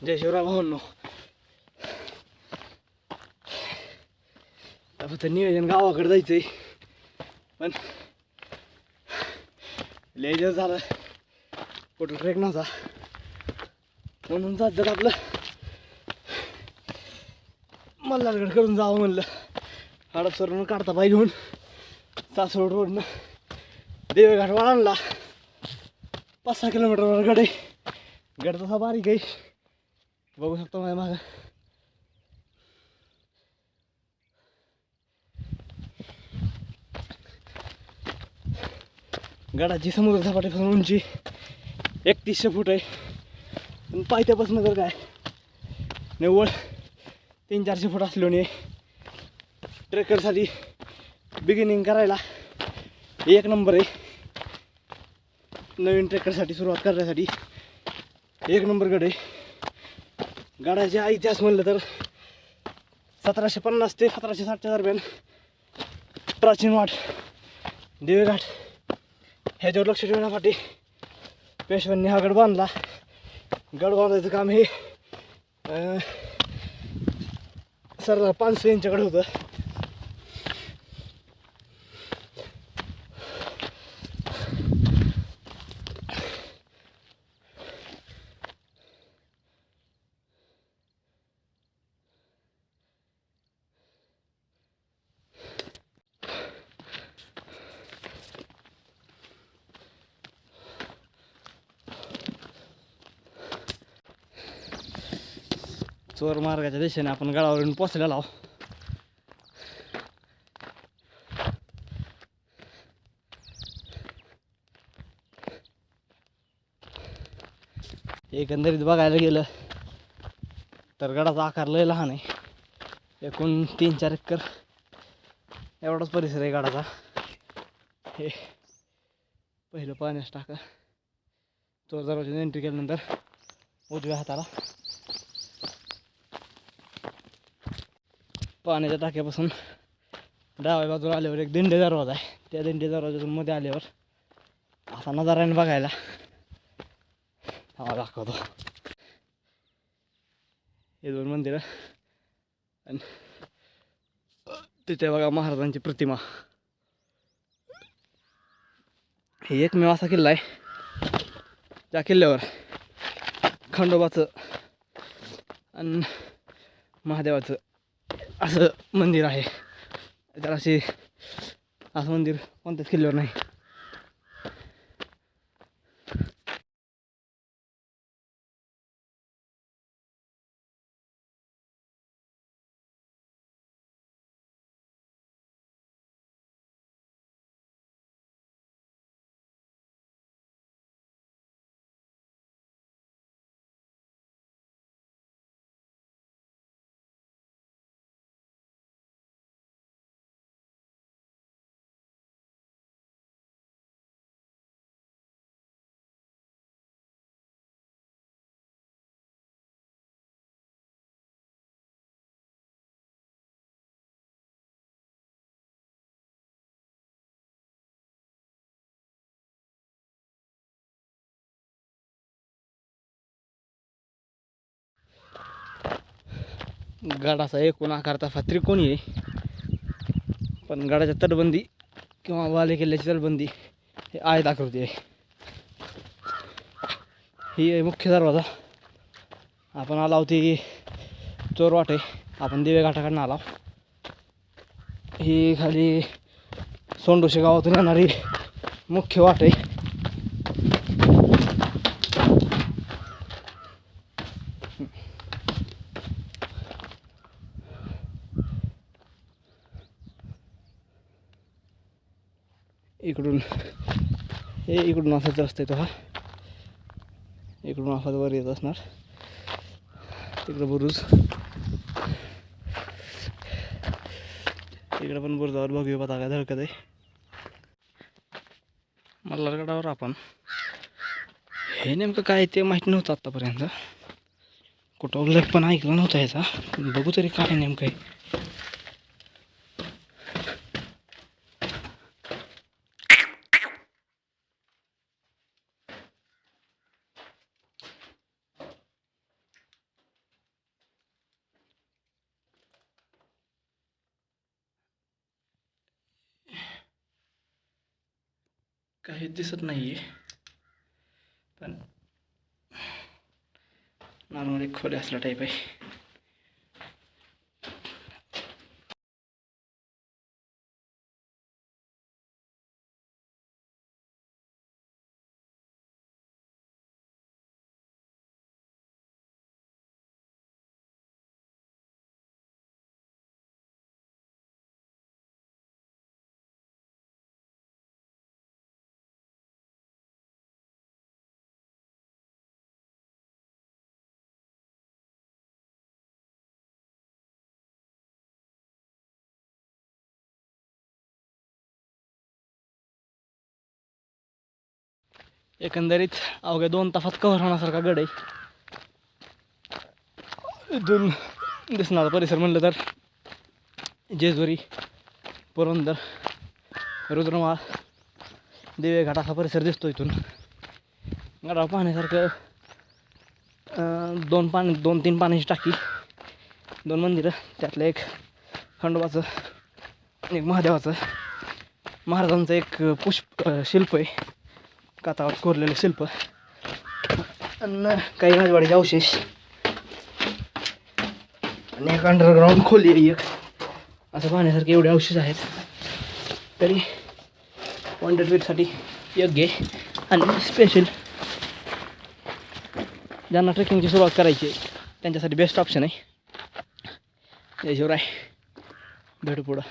जय शिवराय भावांनो. फक्त नियोजन गावाकडे जायचंय पण लय दिवस झालं कुठं ट्रेक नव्हता म्हणून जात आपलं मल्हारगड करून जावं म्हणलं. हडपसरवरून काढता पाय घेऊन सासवड रोडनं देवेघाट वळणला 5-6 किलोमीटरवर गड आहे. गड तसा बारीक आहे, बघू शकतो माझ्या मागं. गडाची समुद्र सपाटीपासून उंची 3100 फूट आहे. पण पायथ्यापासून तर काय निव्वळ 300-400 फूट असल्याने ट्रेकरसाठी बिगिनिंग करायला एक नंबर आहे. नवीन ट्रेकरसाठी सुरुवात करण्यासाठी एक नंबर गड आहे. गडाचा इतिहास म्हणलं तर 1750 ते 1760च्या दरम्यान प्राचीन वाट देवेघाट ह्याच्यावर लक्ष ठेवण्यासाठी पेशव्यांनी हा गड बांधला. गड बांधायचं काम हे सरदार 500 यांच्याकडे होतं. चोर मार्गाच्या दिशेने आपण गडावरून पोचलेलो आहोत. एकंदरीत बघायला गेलं तर गडाचा आकार लय लहान आहे. एकूण 3-4 एकर एवढाच परिसर आहे गडाचा. हे पहिलं पाण्यास टाका. चोर दरवाजाने एंट्री केल्यानंतर उजव्या हाताला पाण्याच्या टाक्यापासून डाव्या बाजूला आल्यावर एक दिंडे दरवाजा आहे. त्या दिंडे दरवाजातून मध्ये आल्यावर असा नजाराने बघायला हा दाखवतो. हे 2 मंदिरं आणि तिथे बघा महाराजांची प्रतिमा. हे एकमेव असा किल्ला आहे त्या किल्ल्यावर खंडोबाचं आणि महादेवाचं असं मंदिर आहे. तर असं मंदिर कोणत्याच किल्ल्यावर नाही. गडाचा एकूण आकार तसा त्रिकोणी आहे, पण गडाच्या तटबंदी किंवा वाले किल्ल्याची तटबंदी हे आयत आकृती आहे. ही आहे मुख्य दरवाजा. आपण आला होती चोर वाटे, आपण दिवे घाटाकडनं आला. ही खाली सोंडोशी गावातून येणारी मुख्य वाट आहे. इकडून असाच रस्ता आहे तो. हा इकडून असाच वर येत असणार. तिकडं बुरुज, इकडे पण बुरुजावर बघूया पताका धडकत आहे. मल्हारगडावर आपण हे नेमकं काय ते माहीत नव्हतं आत्तापर्यंत. कुठं उल्लेख पण ऐकला नव्हता ह्याचा. बघू तरी काय नेमकं आहे. काही दिसत नाही आहे, पण नॉर्मली खोले असला टाईप आहे. एकंदरीत अवघ्या 2 तासात कव्हर होण्यासारखा गड आहे. इथून दिसणारा परिसर म्हणलं तर जेजुरी, पुरंदर, रुद्रमाळ, दिवेघाट असा परिसर दिसतो. इथून गडावर पाहण्यासारखं 2-3 पाण्याची टाकी, 2 मंदिरं, त्यातलं एक खंडोबाचं, एक महादेवाचं, महाराजांचं एक शिल्प आहे, काचावर कोरलेलं शिल्प, आणि काही राजवाड्याचे अवशेष, आणि एक अंडरग्राऊंड खोली आहे एक. असं पाहण्यासारखे एवढे अवशेष आहेत. तरी 100 फीटसाठी योग्य आहे, आणि स्पेशल ज्यांना ट्रेकिंगची सुरुवात करायची आहे त्यांच्यासाठी बेस्ट ऑप्शन आहे. जय शिवराय. भेटू पुढं.